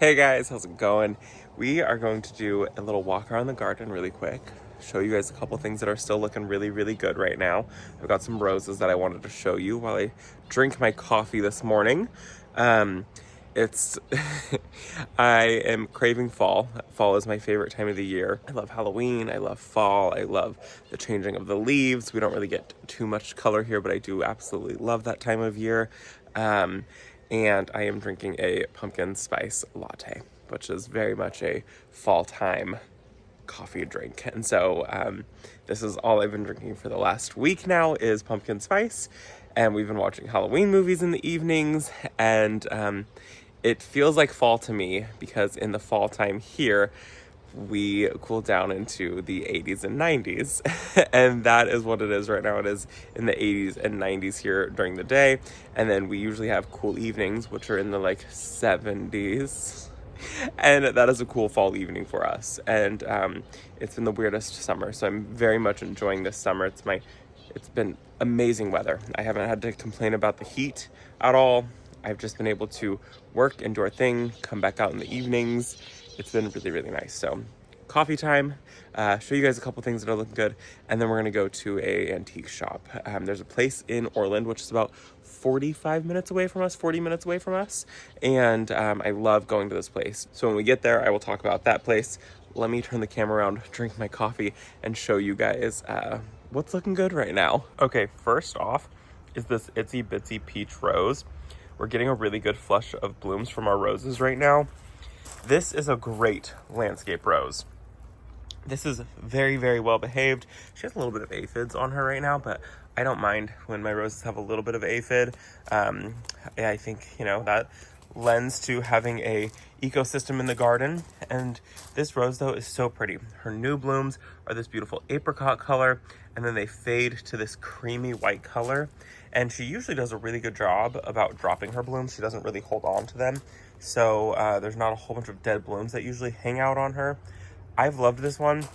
Hey guys, how's it going? We are going to do a little walk around the garden really quick, show you guys a couple things that are still looking really good right now. I've got some roses that I wanted to show you while I drink my coffee this morning. It's I am craving fall. Fall is my favorite time of the year. I love Halloween, I love fall, I love the changing of the leaves. We don't really get too much color here, but I do absolutely love that time of year. And I am drinking a pumpkin spice latte, which is very much a fall time coffee drink. And so this is all I've been drinking for the last week now is pumpkin spice. And we've been watching Halloween movies in the evenings. And it feels like fall to me because in the fall time here, we cool down into the 80s and 90s. And that is what it is right now. It is in the 80s and 90s here during the day. And then we usually have cool evenings, which are in the like 70s. And that is a cool fall evening for us. And it's been the weirdest summer. So I'm very much enjoying this summer. It's been amazing weather. I haven't had to complain about the heat at all. I've just been able to work and do our thing, come back out in the evenings. It's been really nice. So coffee time, show you guys a couple things that are looking good, and then we're gonna go to a antique shop. There's a place in Orland, which is about 45 minutes away from us, 40 minutes away from us, and I love going to this place. So when we get there, I will talk about that place. Let me turn the camera around, drink my coffee, and show you guys what's looking good right now. Okay, first off is this Itsy Bitsy Peach Rose. We're getting a really good flush of blooms from our roses right now. This is a great landscape rose. This is very well behaved. She has a little bit of aphids on her right now, but I don't mind when my roses have a little bit of aphid. I think, that lends to having a ecosystem in the garden. And this rose, though, is so pretty. Her new blooms are this beautiful apricot color, and then they fade to this creamy white color. And she usually does a really good job about dropping her blooms. She doesn't really hold on to them. So there's not a whole bunch of dead blooms that usually hang out on her. I've loved this one.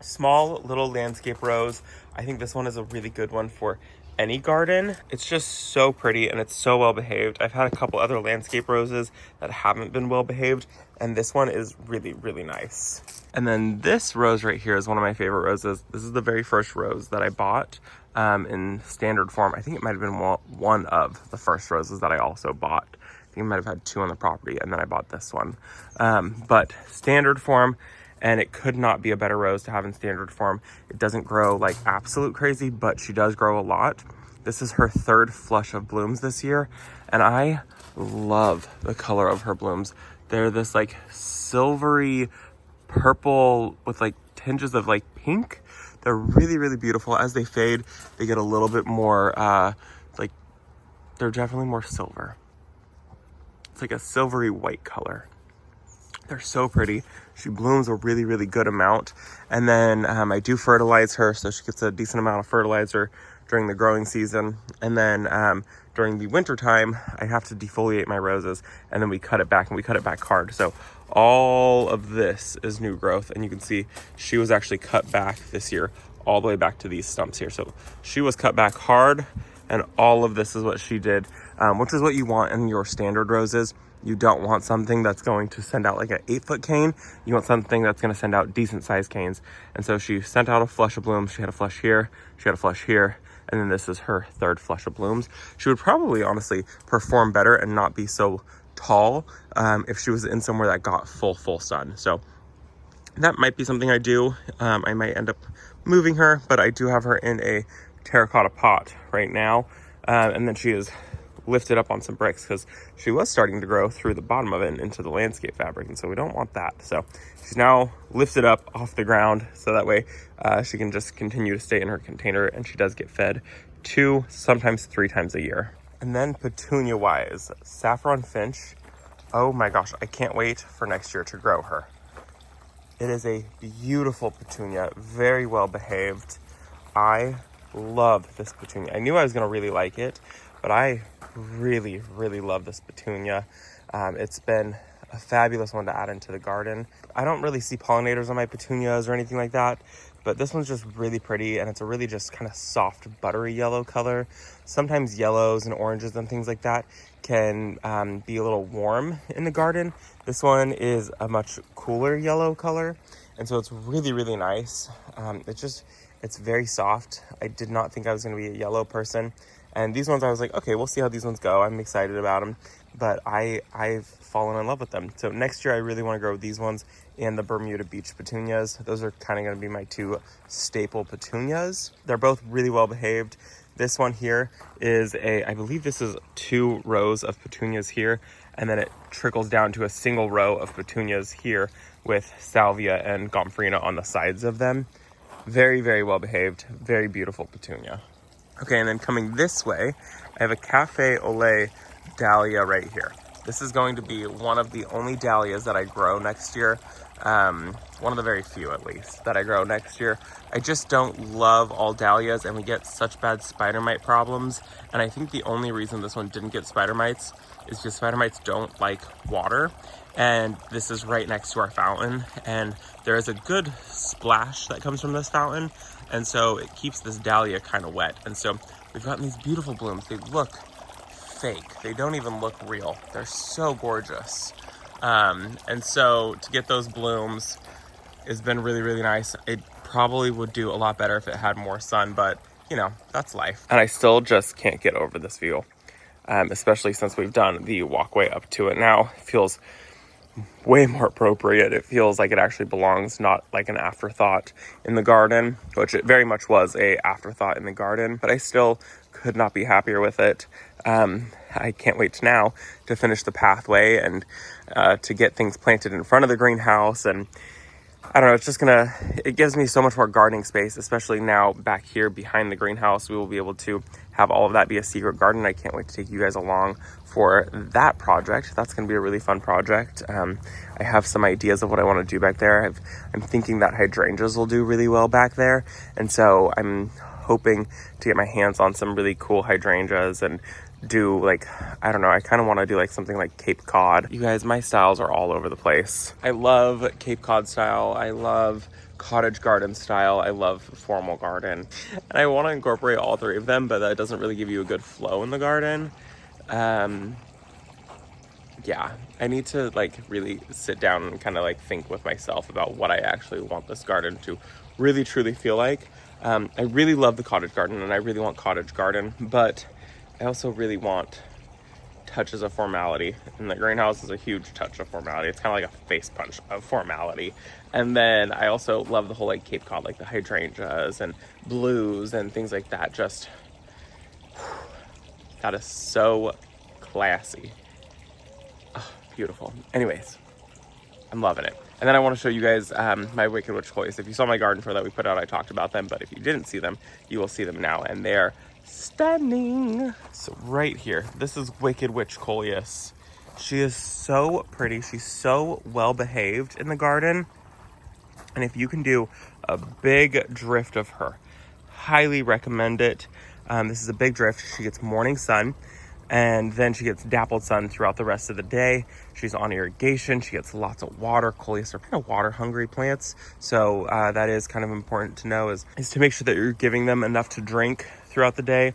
Small little landscape rose. I think this one is a really good one for any garden. It's just so pretty and it's so well behaved. I've had a couple other landscape roses that haven't been well behaved, and this one is really nice. And then this rose right here is one of my favorite roses. This is the very first rose that I bought in standard form. I think it might have been one of the first roses that I also bought. I think I might have had two on the property, and then I bought this one. But standard form, and it could not be a better rose to have in standard form. It doesn't grow like absolute crazy, but she does grow a lot. This is her third flush of blooms this year, and I love the color of her blooms. They're this like silvery purple with like tinges of like pink. They're really beautiful. As they fade, they get a little bit more, they're definitely more silver. It's like a silvery white color. They're so pretty. She blooms a really good amount. And then I do fertilize her, so she gets a decent amount of fertilizer during the growing season. And then during the winter time, I have to defoliate my roses, and then we cut it back, and we cut it back hard. So all of this is new growth, and you can see she was actually cut back this year all the way back to these stumps here. So she was cut back hard, and all of this is what she did, which is what you want in your standard roses. You don't want something that's going to send out like an 8-foot cane. You want something that's going to send out decent sized canes. And so she sent out a flush of blooms. She had a flush here, she had a flush here, and then this is her third flush of blooms. She would probably honestly perform better and not be so tall if she was in somewhere that got full sun. So that might be something I do. I might end up moving her, but I do have her in a terracotta pot right now. And then she is lifted up on some bricks because she was starting to grow through the bottom of it and into the landscape fabric, and so we don't want that. So she's now lifted up off the ground, so that way she can just continue to stay in her container, and she does get fed 2, sometimes 3 times a year. And then petunia wise, Saffron Finch, oh my gosh, I can't wait for next year to grow her. It is a beautiful petunia, very well behaved. I love this petunia. I knew I was going to really like it, but I really love this petunia. It's been a fabulous one to add into the garden. I don't really see pollinators on my petunias or anything like that, but this one's just really pretty, and it's a really just kind of soft, buttery yellow color. Sometimes yellows and oranges and things like that can be a little warm in the garden. This one is a much cooler yellow color, and so it's really, really nice. It's very soft. I did not think I was going to be a yellow person. And these ones, I was like, okay, we'll see how these ones go. I'm excited about them, but I've fallen in love with them. So next year, I really want to grow these ones and the Bermuda Beach petunias. Those are kind of going to be my two staple petunias. They're both really well behaved. This one here is I believe this is 2 rows of petunias here, and then it trickles down to a single row of petunias here with salvia and gomphrena on the sides of them. Very, very well behaved, very beautiful petunia. Okay, and then coming this way, I have a Cafe Olay Dalia right here. This is going to be one of the only dahlias that I grow next year. One of the very few, at least, that I grow next year. I just don't love all dahlias, and we get such bad spider mite problems. And I think the only reason this one didn't get spider mites is because spider mites don't like water. And this is right next to our fountain, and there is a good splash that comes from this fountain, and so it keeps this dahlia kind of wet. And so we've gotten these beautiful blooms. They look fake. They don't even look real. They're so gorgeous. And so to get those blooms has been really, really nice. It probably would do a lot better if it had more sun, but you know, that's life. And I still just can't get over this view, especially since we've done the walkway up to it now. It feels way more appropriate. It feels like it actually belongs, not like an afterthought in the garden, which it very much was a afterthought in the garden, but I still could not be happier with it. I can't wait now to finish the pathway and to get things planted in front of the greenhouse. And I don't know, it gives me so much more gardening space, especially now back here behind the greenhouse. We will be able to have all of that be a secret garden. I can't wait to take you guys along for that project. That's going to be a really fun project. I have some ideas of what I want to do back there. I'm thinking that hydrangeas will do really well back there. And so I'm hoping to get my hands on some really cool hydrangeas and do like, I don't know, I kind of want to do like something like Cape Cod. You guys, my styles are all over the place. I love Cape Cod style. I love cottage garden style. I love formal garden. And I want to incorporate all 3 of them, but that doesn't really give you a good flow in the garden. Yeah, I need to like really sit down and kind of like think with myself about what I actually want this garden to really truly feel like. I really love the cottage garden, and I really want cottage garden, but I also really want touches of formality, and the greenhouse is a huge touch of formality. It's kind of like a face punch of formality. And then I also love the whole like Cape Cod, like the hydrangeas and blues and things like that. Just, that is so classy. Oh, beautiful. Anyways, I'm loving it. And then I want to show you guys my Wicked Witch coleus. If you saw my garden tour that we put out, I talked about them, but if you didn't see them, you will see them now, and they're stunning. So right here, this is Wicked Witch coleus. She is so pretty. She's so well behaved in the garden. And if you can do a big drift of her, highly recommend it. This is a big drift. She gets morning sun, and then she gets dappled sun throughout the rest of the day. She's on irrigation. She gets lots of water. Coleus are kind of water hungry plants. So that is kind of important to know is to make sure that you're giving them enough to drink throughout the day.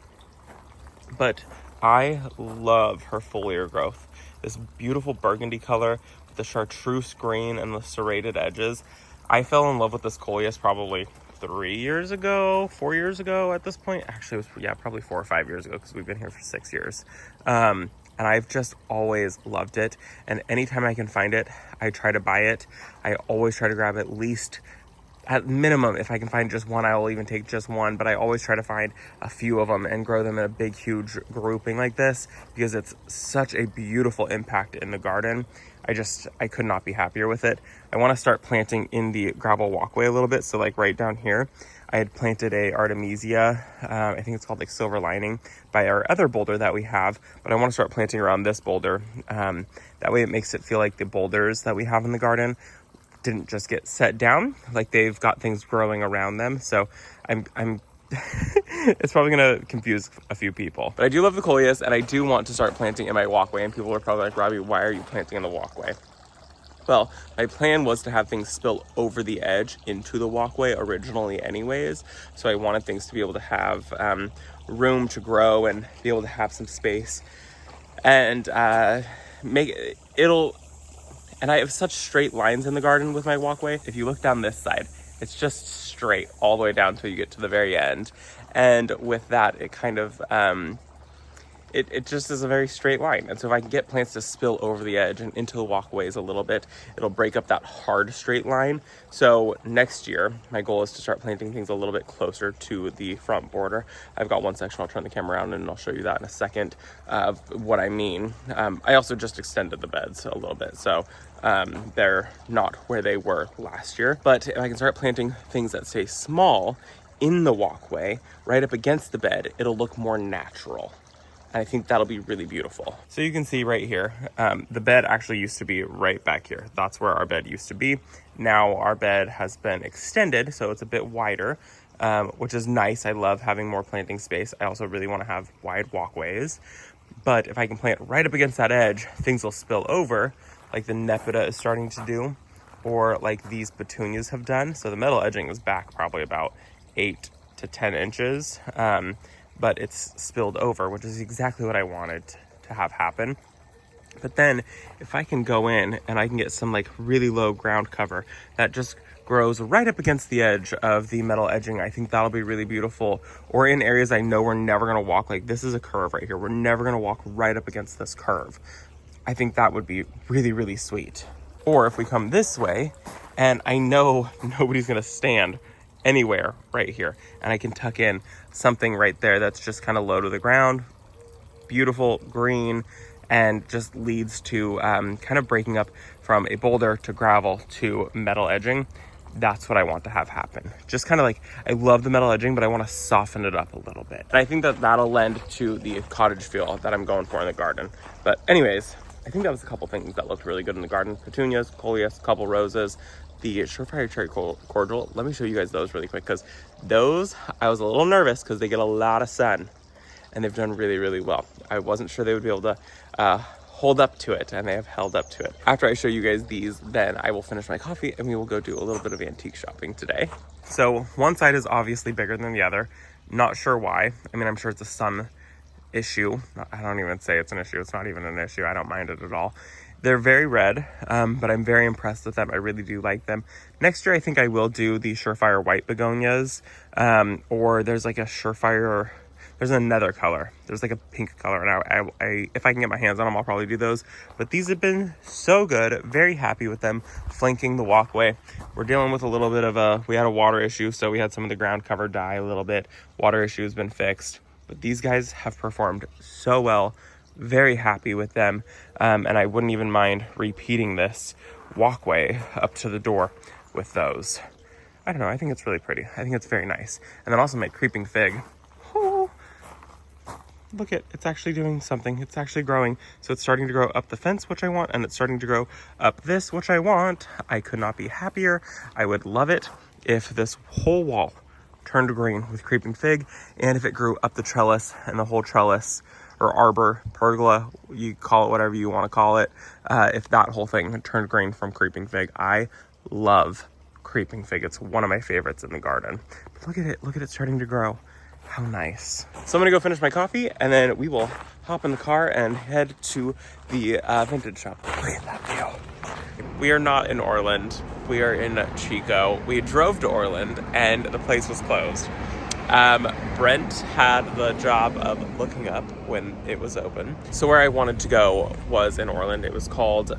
But I love her foliar growth. This beautiful burgundy color with the chartreuse green and the serrated edges. I fell in love with this coleus probably 4 years ago at this point. Actually, it was, probably 4 or 5 years ago, because we've been here for 6 years. And I've just always loved it. And anytime I can find it, I try to buy it. I always try to grab at least, at minimum, if I can find just one, I will even take just one. But I always try to find a few of them and grow them in a big, huge grouping like this, because it's such a beautiful impact in the garden. I could not be happier with it. I want to start planting in the gravel walkway a little bit. So like right down here, I had planted a Artemisia, I think it's called like Silver Lining, by our other boulder that we have, but I want to start planting around this boulder. That way it makes it feel like the boulders that we have in the garden didn't just get set down, like they've got things growing around them. So I'm it's probably gonna confuse a few people, but I do love the coleus, and I do want to start planting in my walkway. And people are probably like, Robbie, why are you planting in the walkway? Well, my plan was to have things spill over the edge into the walkway originally anyways. So I wanted things to be able to have room to grow and be able to have some space. And and I have such straight lines in the garden with my walkway. If you look down this side, it's just straight all the way down until you get to the very end. And with that, it kind of, it just is a very straight line. And so if I can get plants to spill over the edge and into the walkways a little bit, it'll break up that hard straight line. So next year, my goal is to start planting things a little bit closer to the front border. I've got one section, I'll turn the camera around and I'll show you that in a second of what I mean. I also just extended the beds a little bit. So they're not where they were last year. But if I can start planting things that stay small in the walkway, right up against the bed, it'll look more natural. And I think that'll be really beautiful. So you can see right here, the bed actually used to be right back here. That's where our bed used to be. Now our bed has been extended, so it's a bit wider, which is nice. I love having more planting space. I also really want to have wide walkways. But if I can plant right up against that edge, things will spill over, like the Nepeta is starting to do, or like these petunias have done. So the metal edging is back probably about 8 to 10 inches. But it's spilled over, which is exactly what I wanted to have happen. But then if I can go in and I can get some like really low ground cover that just grows right up against the edge of the metal edging, I think that'll be really beautiful. Or in areas I know we're never gonna walk, like this is a curve right here. We're never gonna walk right up against this curve. I think that would be really, really sweet. Or if we come this way and I know nobody's gonna stand anywhere right here, and I can tuck in something right there that's just kind of low to the ground, beautiful green, and just leads to kind of breaking up from a boulder to gravel to metal edging. That's what I want to have happen. Just kind of like, I love the metal edging, but I want to soften it up a little bit. And I think that that'll lend to the cottage feel that I'm going for in the garden. But anyways, I think that was a couple things that looked really good in the garden. Petunias, coleus, couple roses, the Surefire Cherry Cordial. Let me show you guys those really quick, because those, I was a little nervous because they get a lot of sun and they've done really, really well. I wasn't sure they would be able to hold up to it, and they have held up to it. After I show you guys these, then I will finish my coffee and we will go do a little bit of antique shopping today. So one side is obviously bigger than the other. Not sure why. I mean, I'm sure it's a sun issue. I don't even say it's an issue. It's not even an issue. I don't mind it at all. They're very red, but I'm very impressed with them. I really do like them. Next year, I think I will do the Surefire white begonias, or there's like a Surefire, there's another color. There's like a pink color, and I if I can get my hands on them, I'll probably do those. But these have been so good. Very happy with them flanking the walkway. We're dealing with a little bit of we had a water issue, so we had some of the ground cover die a little bit. Water issue has been fixed, but these guys have performed so well. Very happy with them, and I wouldn't even mind repeating this walkway up to the door with those. I don't know, I think it's really pretty. I think it's very nice. And then also my creeping fig. Oh, look at, it's actually doing something. It's actually growing. So it's starting to grow up the fence, which I want, and it's starting to grow up this, which I want. I could not be happier. I would love it if this whole wall turned green with creeping fig, and if it grew up the trellis and the whole trellis, or arbor, pergola, you call it whatever you want to call it, if that whole thing turned green from creeping fig. I love creeping fig. It's one of my favorites in the garden. But look at it starting to grow. How nice. So I'm gonna go finish my coffee, and then we will hop in the car and head to the vintage shop. Look at that view. We are not in Orland, we are in Chico. We drove to Orland and the place was closed. Brent had the job of looking up when it was open. So where I wanted to go was in Orland. It was called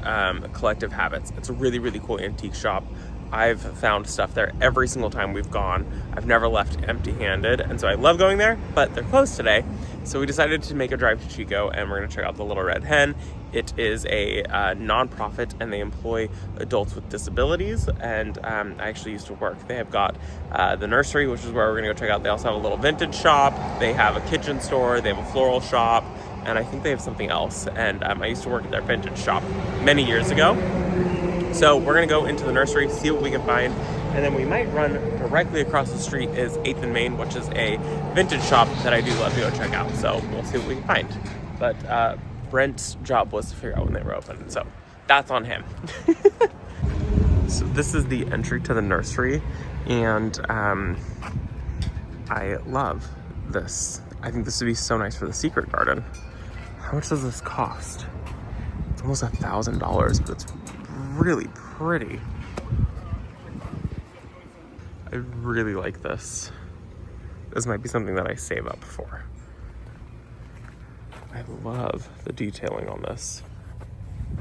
Collective Habits. It's a really, really cool antique shop. I've found stuff there every single time we've gone. I've never left empty-handed, and so I love going there, but they're closed today. So we decided to make a drive to Chico, and we're gonna check out the Little Red Hen. It is a nonprofit, and they employ adults with disabilities, and I actually used to work. They have got the nursery, which is where we're gonna go check out. They also have a little vintage shop. They have a kitchen store. They have a floral shop, and I think they have something else. And I used to work at their vintage shop many years ago. So we're gonna go into the nursery, see what we can find, and then we might run directly across the street is 8th and Main, which is a vintage shop that I do love to go check out. So we'll see what we can find. But Brent's job was to figure out when they were open. So That's on him. So this is the entry to the nursery, and I love this. I think this would be so nice for the secret garden. How much does this cost? It's almost $1,000, but it's really pretty. I really like this. This might be something that I save up for. I love the detailing on this.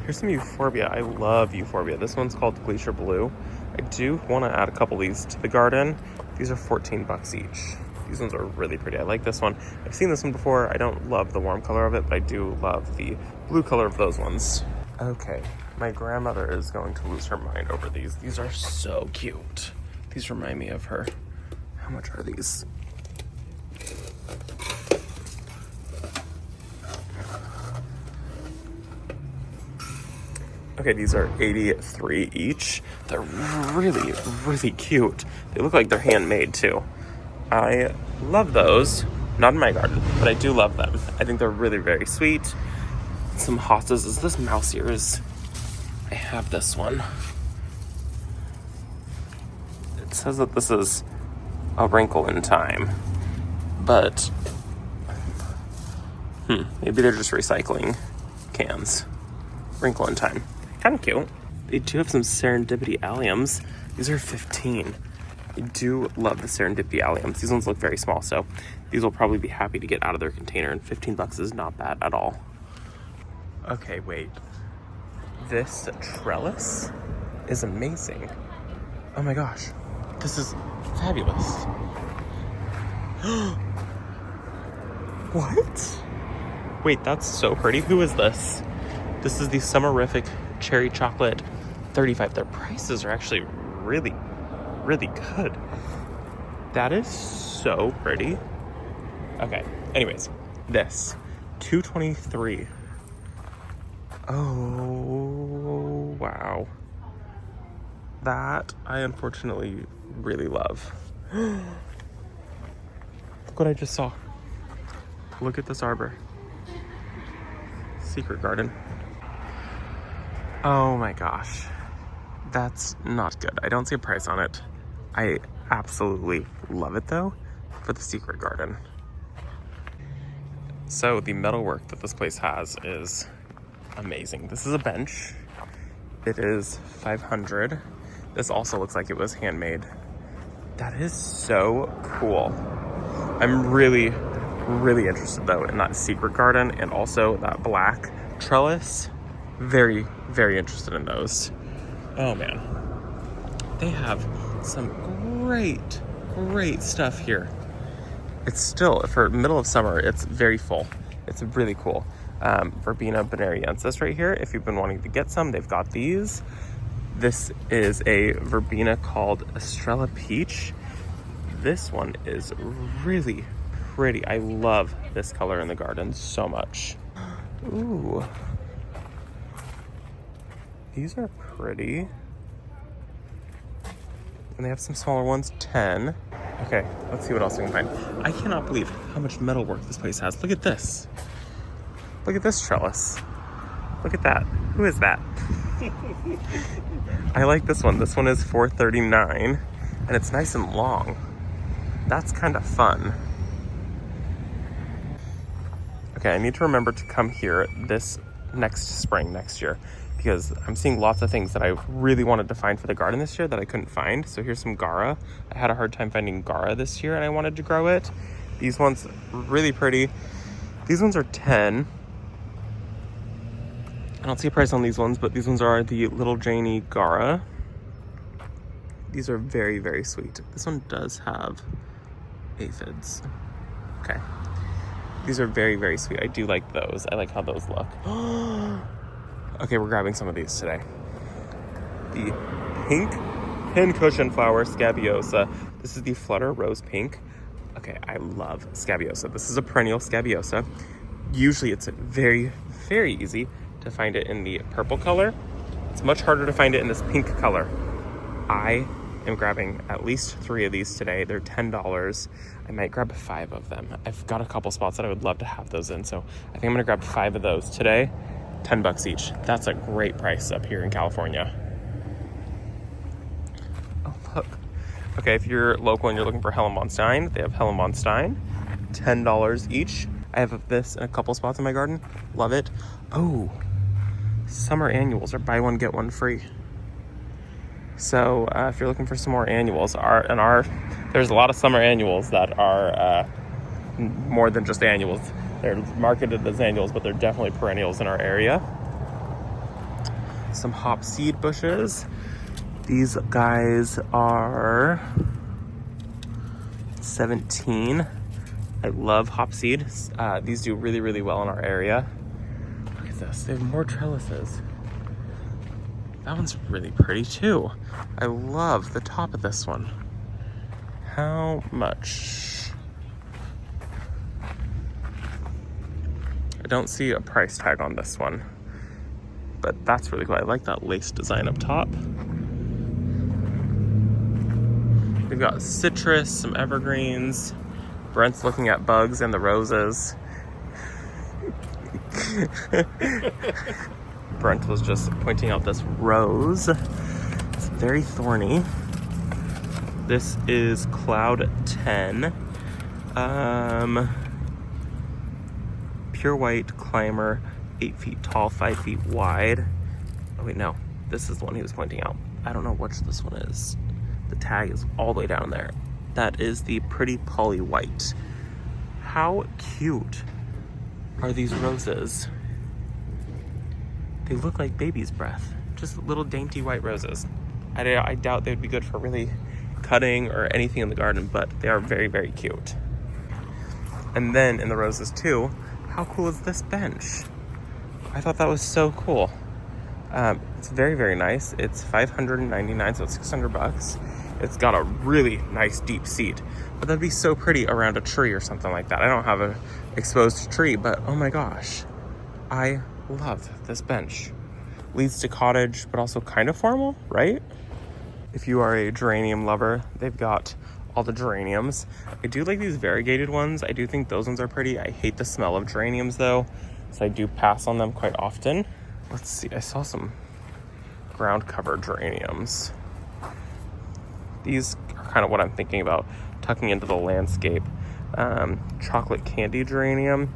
Here's some euphorbia. I love euphorbia. This one's called Glacier Blue. I do want to add a couple of these to the garden. These are 14 bucks each. These ones are really pretty. I like this one. I've seen this one before. I don't love the warm color of it, but I do love the blue color of those ones. Okay, my grandmother is going to lose her mind over these. These are so cute. These remind me of her. How much are these? Okay, these are 83 each. They're really, really cute. They look like they're handmade too. I love those. Not in my garden, but I do love them. I think they're really very sweet. Some hostas. Is this mouse ears? I have this one. It says that this is a wrinkle in time, but maybe they're just recycling cans. Wrinkle in time. Kind of cute. They do have some serendipity alliums. These are 15. I do love the serendipity alliums. These ones look very small, so these will probably be happy to get out of their container, and 15 bucks is not bad at all. Okay, wait. This trellis is amazing. Oh my gosh. This is fabulous. What? Wait, that's so pretty. Who is this? This is the Summerific Cherry Chocolate 35. Their prices are actually really, really good. That is so pretty. Okay, anyways, this $2.23. Oh, wow. That I unfortunately really love. Look what I just saw. Look at this arbor. Secret garden. Oh my gosh. That's not good. I don't see a price on it. I absolutely love it though for the secret garden. So the metalwork that this place has is amazing. This is a bench. It is $500. This also looks like it was handmade. That is so cool. I'm really, really interested though in that secret garden and also that black trellis. Very, very interested in those. Oh man. They have some great, great stuff here. It's still, for middle of summer, it's very full. It's really cool. Verbena bonariensis right here. If you've been wanting to get some, they've got these. This is a verbena called Estrella Peach. This one is really pretty. I love this color in the garden so much. Ooh. These are pretty. And they have some smaller ones, 10. Okay, let's see what else we can find. I cannot believe how much metalwork this place has. Look at this. Look at this trellis. Look at that. Who is that? I like this one. This one is $4.39 and it's nice and long. That's kind of fun. Okay, I need to remember to come here this next spring, next year, because I'm seeing lots of things that I really wanted to find for the garden this year that I couldn't find. So here's some Gara. I had a hard time finding Gara this year and I wanted to grow it. These ones really pretty. These ones are 10. I don't see a price on these ones, but these ones are the Little Janie Gara. These are very, very sweet. This one does have aphids. Okay. These are very, very sweet. I do like those. I like how those look. Okay, we're grabbing some of these today. The pink pincushion flower scabiosa. This is the Flutter Rose Pink. Okay, I love scabiosa. This is a perennial scabiosa. Usually it's very, very easy to find it in the purple color. It's much harder to find it in this pink color. I am grabbing at least 3 of these today. They're $10. I might grab 5 of them. I've got a couple spots that I would love to have those in, so I think I'm gonna grab 5 of those today. $10 each. That's a great price up here in California. Oh, look. Okay, if you're local and you're looking for Helen von Stein, they have Helen von Stein, $10 each. I have this in a couple spots in my garden. Love it. Oh, summer annuals are buy one, get one free. So if you're looking for some more annuals, there's a lot of summer annuals that are more than just annuals. They're marketed as annuals, but they're definitely perennials in our area. Some hop seed bushes. These guys are 17. I love hop seed. These do really, really well in our area. Look at this. They have more trellises. That one's really pretty too. I love the top of this one. How much? I don't see a price tag on this one, but that's really cool. I like that lace design up top. We've got citrus, some evergreens. Brent's looking at bugs and the roses. Brent was just pointing out this rose. It's very thorny. This is Cloud 10. Pure white climber, 8 feet tall, 5 feet wide. Oh wait, no. This is the one he was pointing out. I don't know which this one is. The tag is all the way down there. That is the Pretty Polly White. How cute are these roses? They look like baby's breath. Just little dainty white roses. I doubt they would be good for really cutting or anything in the garden, but they are very, very cute. And then in the roses too, how cool is this bench? I thought that was so cool. It's very, very nice. It's $599, so it's $600. It's got a really nice deep seat, but that'd be so pretty around a tree or something like that. I don't have an exposed tree, but oh my gosh, I love this bench. Leads to cottage, but also kind of formal, right? If you are a geranium lover, they've got all the geraniums. I do like these variegated ones. I do think those ones are pretty. I hate the smell of geraniums though, so I do pass on them quite often. Let's see, I saw some ground cover geraniums. These are kind of what I'm thinking about tucking into the landscape. Chocolate candy geranium,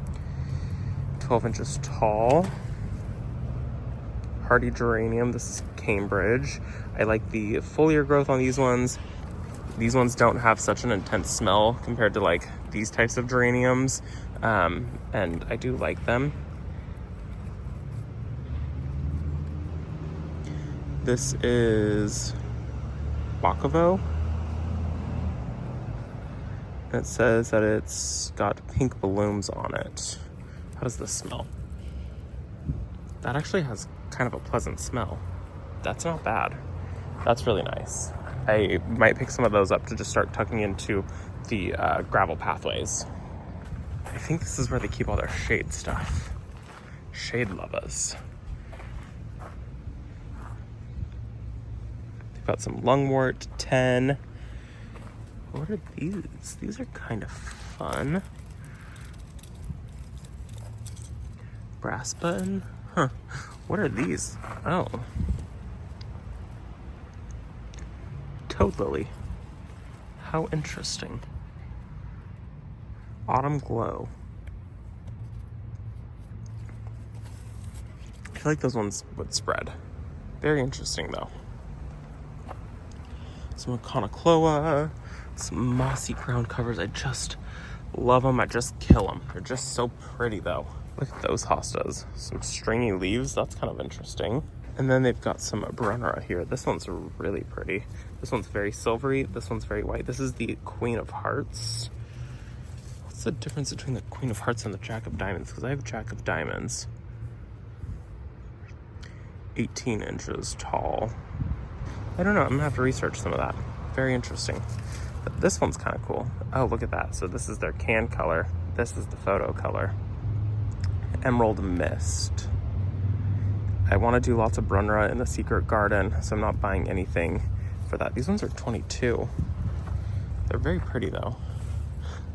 12 inches tall. Hardy geranium, this is Cambridge. I like the foliar growth on these ones. These ones don't have such an intense smell compared to like these types of geraniums, and I do like them. This is Bakovo. It says that it's got pink blooms on it. How does this smell? That actually has kind of a pleasant smell. That's not bad. That's really nice. I might pick some of those up to just start tucking into the gravel pathways. I think this is where they keep all their shade stuff. Shade lovers. They've got some lungwort, 10. What are these? These are kind of fun. Brass button? Huh. What are these? Oh. Toad lily. How interesting. Autumn glow. I feel like those ones would spread. Very interesting though. Some Iconocloa, some mossy ground covers. I just love them. I just kill them. They're just so pretty though. Look at those hostas. Some stringy leaves. That's kind of interesting. And then they've got some Brunera here. This one's really pretty. This one's very silvery. This one's very white. This is the Queen of Hearts. What's the difference between the Queen of Hearts and the Jack of Diamonds? Because I have Jack of Diamonds. 18 inches tall. I don't know. I'm gonna have to research some of that. Very interesting. But this one's kind of cool. Oh, look at that. So this is their can color. This is the photo color. Emerald Mist. I want to do lots of Brunera in the secret garden, so I'm not buying anything for that. These ones are 22. They're very pretty though.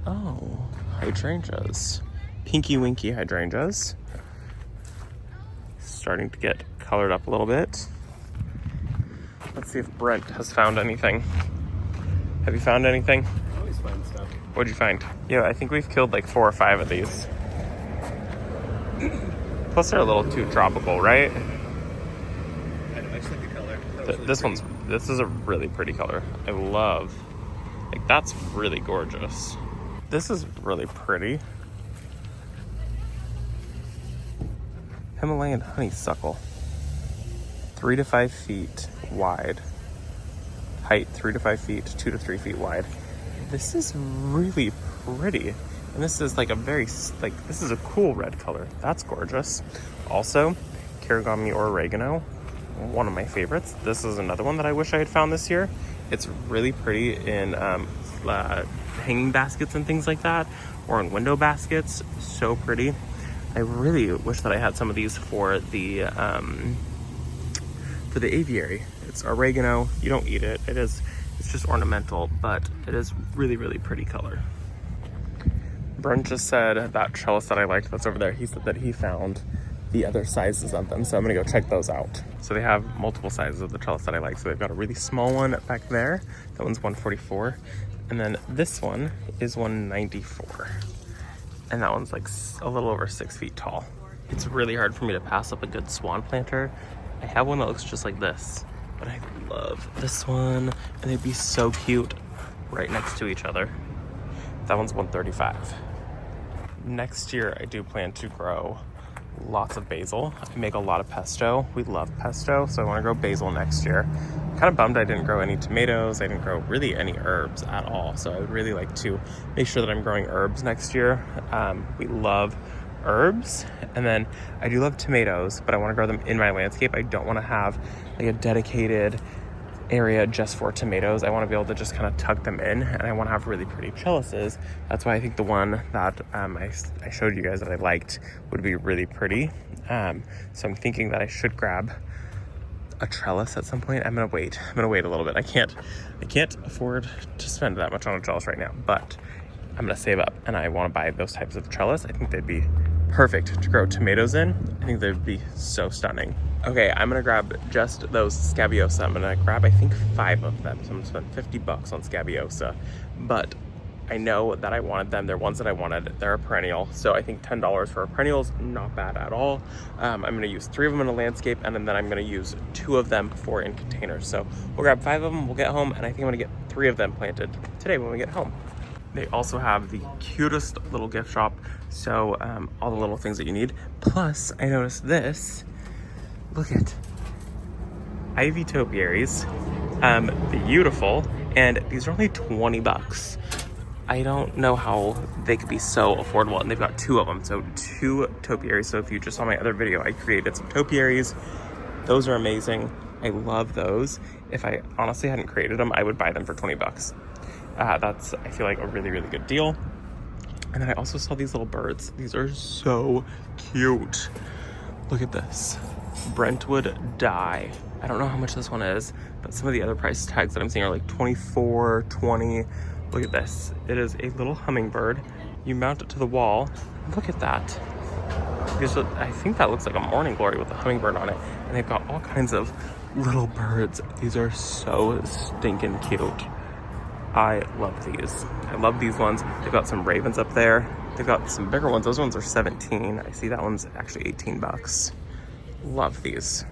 Oh, hydrangeas. Pinky Winky hydrangeas. starting to get colored up a little bit. Let's see if Brent has found anything. Have you found anything? I always find stuff. What'd you find? Yeah, I think we've killed like 4 or 5 of these. Plus they're a little too tropical, right? I know, I just like the color. This is a really pretty color. I love, like that's really gorgeous. This is really pretty. Himalayan Honeysuckle. 3 to 5 feet wide. Height 3 to 5 feet, 2 to 3 feet wide. This is really pretty. And this is like a very, this is a cool red color. That's gorgeous. Also, Carigami or oregano, one of my favorites. This is another one that I wish I had found this year. It's really pretty in hanging baskets and things like that, or in window baskets. So pretty. I really wish that I had some of these for the aviary. It's oregano. You don't eat it. It's just ornamental, but it is really, really pretty color. Brent just said that trellis that I liked that's over there, he said that he found the other sizes of them, so I'm gonna go check those out. So they have multiple sizes of the trellis that I like. So they've got a really small one back there. That one's 144. And then this one is 194. And that one's like a little over 6 feet tall. It's really hard for me to pass up a good Swan Planter. I have one that looks just like this, but I love this one, and they'd be so cute right next to each other. That one's 135. Next year, I do plan to grow lots of basil. I make a lot of pesto. We love pesto, so I want to grow basil next year. Kind of bummed I didn't grow any tomatoes. I didn't grow really any herbs at all, so I would really like to make sure that I'm growing herbs next year. We love herbs, and then I do love tomatoes, but I want to grow them in my landscape. I don't want to have like a dedicated area just for tomatoes. I want to be able to just kind of tuck them in, and I want to have really pretty trellises. That's why I think the one that I showed you guys that I liked would be really pretty. So I'm thinking that I should grab a trellis at some point. I'm gonna wait a little bit. I can't afford to spend that much on a trellis right now, but I'm gonna save up, and I want to buy those types of trellis. I think they'd be perfect to grow tomatoes in. I think they'd be so stunning. Okay, I'm gonna grab just those scabiosa. I'm gonna grab, I think, 5 of them. So I'm gonna spend $50 on scabiosa. But I know that I wanted them. They're ones that I wanted. They're a perennial. So I think $10 for a perennial is not bad at all. I'm gonna use 3 of them in a landscape, and then I'm gonna use 2 of them for in containers. So we'll grab 5 of them, we'll get home, and I think I'm gonna get 3 of them planted today when we get home. They also have the cutest little gift shop. So all the little things that you need. Plus, I noticed this. Look at ivy topiaries, beautiful, and these are only $20. I don't know how they could be so affordable, and they've got 2 of them, so 2 topiaries. So if you just saw my other video, I created some topiaries. Those are amazing. I love those. If I honestly hadn't created them, I would buy them for $20. That's, I feel like, a really, really good deal. And then I also saw these little birds. These are so cute. Look at this. Brent would die. I don't know how much this one is, but some of the other price tags that I'm seeing are like $24, $20. Look at this. It is a little hummingbird. You mount it to the wall. Look at that. I think that looks like a morning glory with a hummingbird on it. And they've got all kinds of little birds. These are so stinking cute. I love these. I love these ones. They've got some ravens up there. They've got some bigger ones. Those ones are 17. I see that one's actually $18. Love these.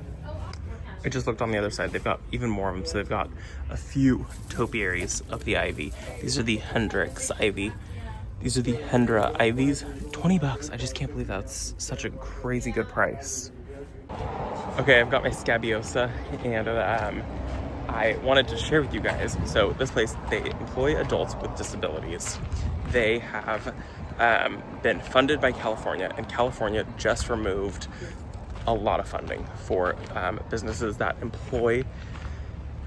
I just looked on the other side. They've got even more of them. So they've got a few topiaries of the ivy. These are the Hendrix ivy. These are the Hendra ivies. $20. I just can't believe that's such a crazy good price. Okay, I've got my scabiosa, and I wanted to share with you guys. So this place, they employ adults with disabilities. They have been funded by California, and California just removed a lot of funding for businesses that employ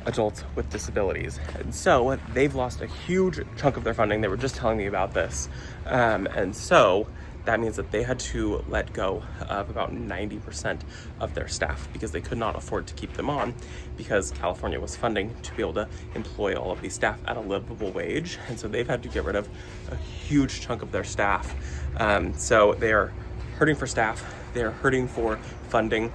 adults with disabilities. And so they've lost a huge chunk of their funding. They were just telling me about this. And so that means that they had to let go of about 90% of their staff because they could not afford to keep them on, because California was funding to be able to employ all of these staff at a livable wage. And so they've had to get rid of a huge chunk of their staff. So they are hurting for staff. They're hurting for funding.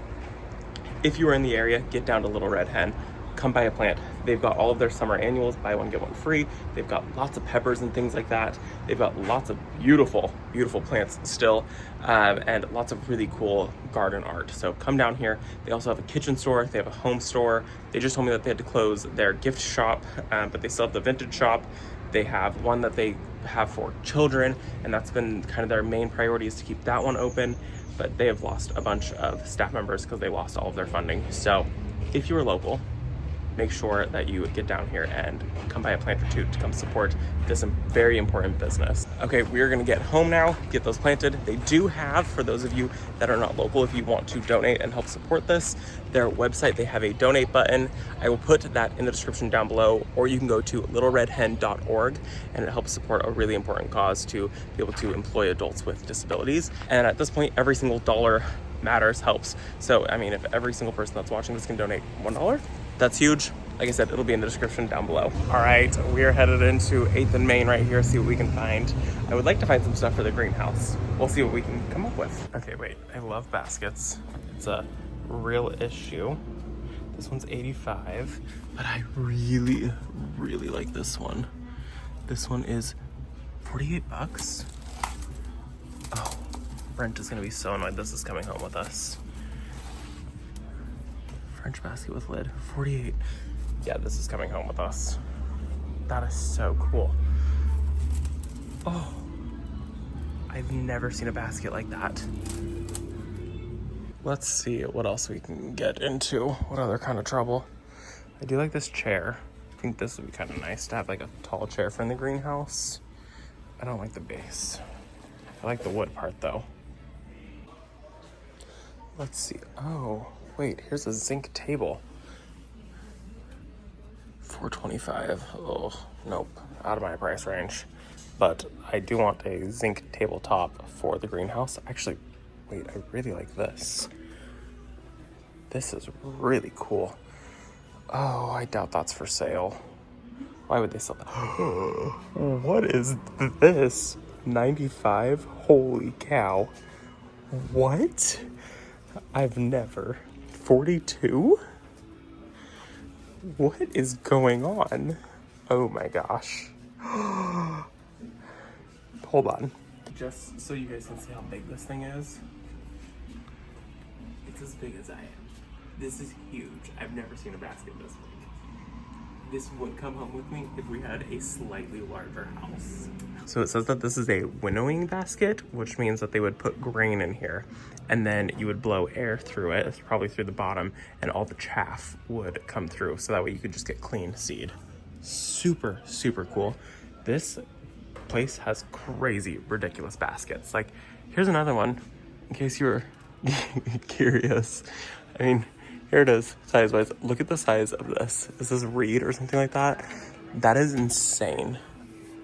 if you are in the area, get down to Little Red Hen. Come buy a plant. They've got all of their summer annuals, buy one, get one free. They've got lots of peppers and things like that. They've got lots of beautiful, beautiful plants still, and lots of really cool garden art. So come down here. They also have a kitchen store. They have a home store. They just told me that they had to close their gift shop, but they still have the vintage shop. They have one that they have for children, and that's been kind of their main priority, is to keep that one open. But they have lost a bunch of staff members because they lost all of their funding. So if you are local, make sure that you get down here and come buy a plant or two to come support this very important business. Okay, we're gonna get home now, get those planted. They do have, for those of you that are not local, if you want to donate and help support this, their website, they have a donate button. I will put that in the description down below, or you can go to littleredhen.org, and it helps support a really important cause to be able to employ adults with disabilities. And at this point, every single dollar matters, helps. So, I mean, if every single person that's watching this can donate $1, that's huge. Like I said, it'll be in the description down below. All right, we are headed into 8th and Main right here, see what we can find. I would like to find some stuff for the greenhouse. We'll see what we can come up with. Okay, wait, I love baskets. It's a real issue. This one's 85, but I really, really like this one. This one is 48 bucks. Oh, Brent is gonna be so annoyed this is coming home with us. French basket with lid, 48. Yeah, this is coming home with us. That is so cool. Oh, I've never seen a basket like that. Let's see what else we can get into. What other kind of trouble? I do like this chair. I think this would be kind of nice to have like a tall chair for in the greenhouse. I don't like the base. I like the wood part though. Let's see. Oh, wait, here's a zinc table. $425. Oh, nope, out of my price range. But I do want a zinc tabletop for the greenhouse. Actually, wait, I really like this. This is really cool. Oh, I doubt that's for sale. Why would they sell that? What is this? 95? Holy cow. What? I've never. 42? What is going on? Oh my gosh. Hold on. Just so you guys can see how big this thing is. It's as big as I am. This is huge. I've never seen a basket this big. This would come home with me if we had a slightly larger house. So it says that this is a winnowing basket, which means that they would put grain in here, and then you would blow air through it, probably through the bottom, and all the chaff would come through, so that way you could just get clean seed. Super, super cool. This place has crazy, ridiculous baskets. Like, here's another one, in case you were curious. I mean, here it is, size-wise. Look at the size of this. Is this reed or something like that? That is insane.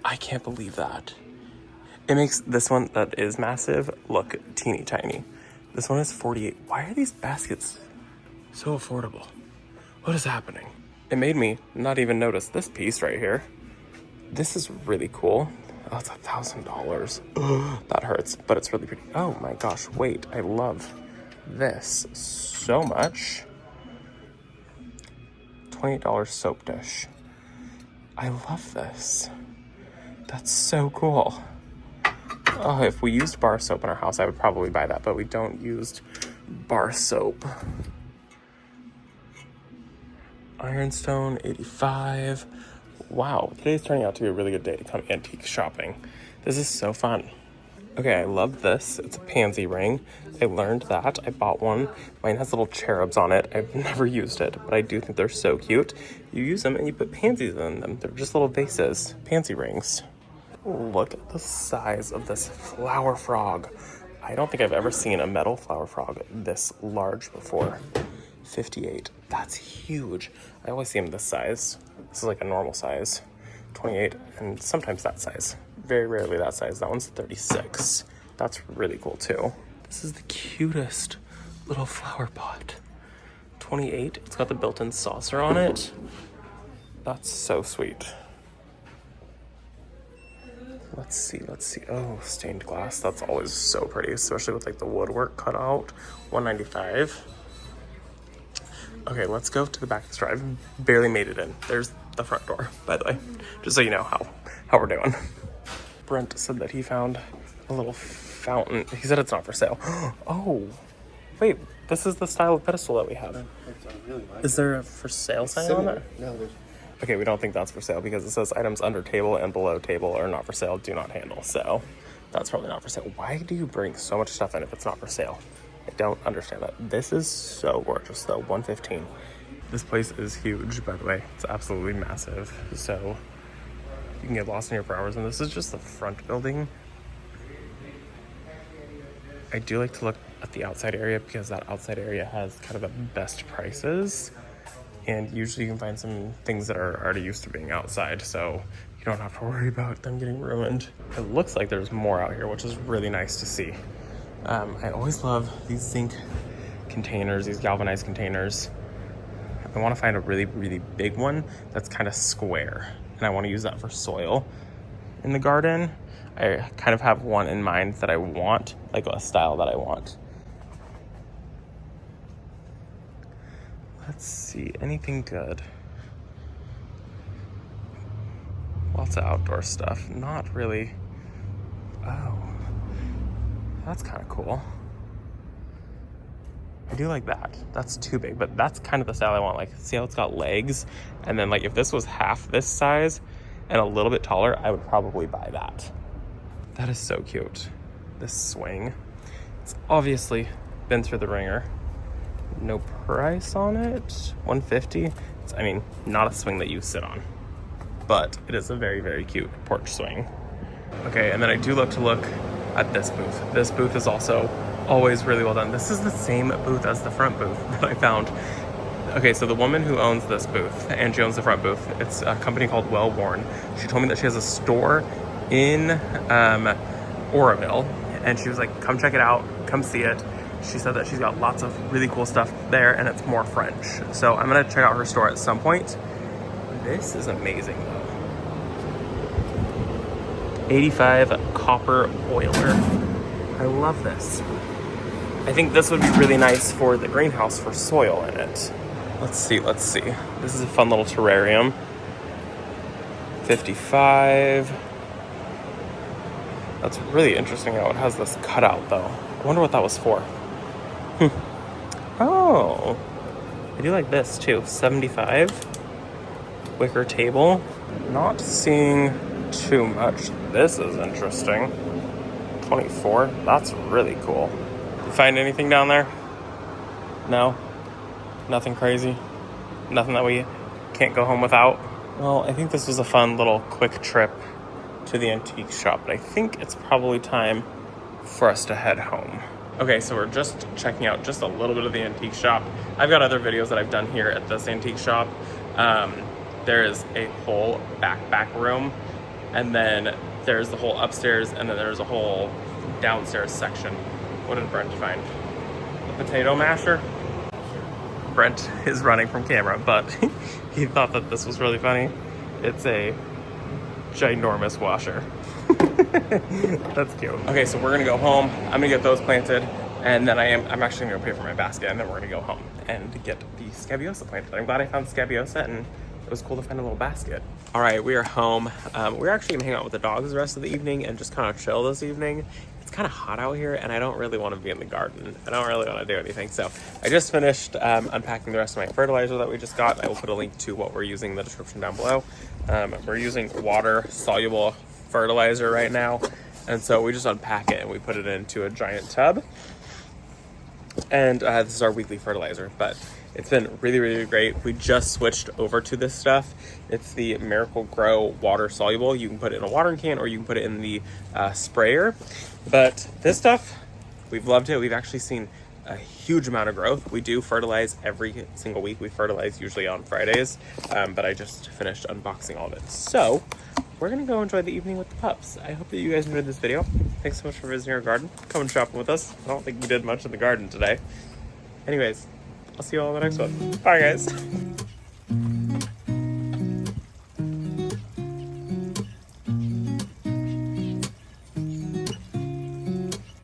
I can't believe that. It makes this one that is massive look teeny tiny. This one is 48. Why are these baskets so affordable? What is happening? It made me not even notice this piece right here. This is really cool. Oh, it's $1,000. That hurts, but it's really pretty. Oh my gosh, wait, I love this so much. $28 soap dish. I love this. That's so cool. Oh, if we used bar soap in our house, I would probably buy that, but we don't use bar soap. Ironstone, 85. Wow, today's turning out to be a really good day to come antique shopping. This is so fun. Okay, I love this. It's a pansy ring. I learned that. I bought one. Mine has little cherubs on it. I've never used it, but I do think they're so cute. You use them and you put pansies in them. They're just little vases, pansy rings. Look at the size of this flower frog. I don't think I've ever seen a metal flower frog this large before. 58. That's huge. I always see them this size. This is like a normal size. 28, and sometimes that size. Very rarely that size. That one's 36. That's really cool too. This is the cutest little flower pot. 28. It's got the built-in saucer on it. That's so sweet. Let's see. Oh, stained glass. That's always so pretty, especially with like the woodwork cut out. $195. Okay, let's go to the back of this drive. Barely made it in. There's the front door, by the way, just so you know how we're doing. Brent said that he found a little fountain. He said it's not for sale. Oh, wait, this is the style of pedestal that we have. Really like Is there a for sale sign on it? No, there's... Okay, we don't think that's for sale because it says items under table and below table are not for sale, do not handle. So that's probably not for sale. Why do you bring so much stuff in if it's not for sale? I don't understand that. This is so gorgeous though, $115. This place is huge, by the way. It's absolutely massive. So you can get lost in here for hours. And this is just the front building. I do like to look at the outside area because that outside area has kind of the best prices. And usually you can find some things that are already used to being outside, so you don't have to worry about them getting ruined. It looks like there's more out here, which is really nice to see. I always love these zinc containers, these galvanized containers. I want to find a really, really big one that's kind of square, and I want to use that for soil in the garden. I kind of have one in mind that I want, like a style that I want. Let's see, anything good? Lots of outdoor stuff, not really. Oh, that's kind of cool. I do like that. That's too big, but that's kind of the style I want. Like, see how it's got legs? And then like if this was half this size and a little bit taller, I would probably buy that. That is so cute. This swing. It's obviously been through the ringer. No price on it, $150. It's, I mean, not a swing that you sit on, but it is a very, very cute porch swing. Okay, and then I do love to look at this booth. This booth is also always really well done. This is the same booth as the front booth that I found. Okay, so the woman who owns this booth, and she owns the front booth, it's a company called Well Worn. She told me that she has a store in Oroville, and she was like, come check it out, come see it. She said that she's got lots of really cool stuff there, and it's more French. So I'm gonna check out her store at some point. This is amazing though. 85 copper oiler. I love this. I think this would be really nice for the greenhouse for soil in it. Let's see. This is a fun little terrarium. 55. That's really interesting how it has this cutout though. I wonder what that was for. Oh, I do like this too. 75. Wicker table. Not seeing too much. This is interesting. 24. That's really cool. You find anything down there? No? Nothing crazy? Nothing that we can't go home without? Well, I think this was a fun little quick trip to the antique shop, but I think it's probably time for us to head home. Okay, so we're just checking out just a little bit of the antique shop. I've got other videos that I've done here at this antique shop. There is a whole back room, and then there's the whole upstairs, and then there's a whole downstairs section. What did Brent find? A potato masher? Brent is running from camera, but he thought that this was really funny. It's a ginormous washer. That's cute. Okay, so we're gonna go home. I'm gonna get those planted, and then I'm actually gonna pay for my basket, and then we're gonna go home and get the scabiosa planted. I'm glad I found scabiosa, and it was cool to find a little basket. All right, we are home. We're actually gonna hang out with the dogs the rest of the evening and just kind of chill this evening. It's kind of hot out here, and I don't really want to be in the garden. I don't really want to do anything. So I just finished unpacking the rest of my fertilizer that we just got. I will put a link to what we're using in the description down below. We're using water-soluble fertilizer right now, and so we just unpack it and we put it into a giant tub. And this is our weekly fertilizer, but it's been really, really great. We just switched over to this stuff. It's the Miracle-Gro water soluble. You can put it in a watering can, or you can put it in the sprayer. But this stuff, we've loved it. We've actually seen a huge amount of growth. We do fertilize every single week. We fertilize usually on Fridays, but I just finished unboxing all of it. So we're gonna go enjoy the evening with the pups. I hope that you guys enjoyed this video. Thanks so much for visiting our garden. Come and shopping with us. I don't think we did much in the garden today. Anyways, I'll see you all in the next one. Bye, guys.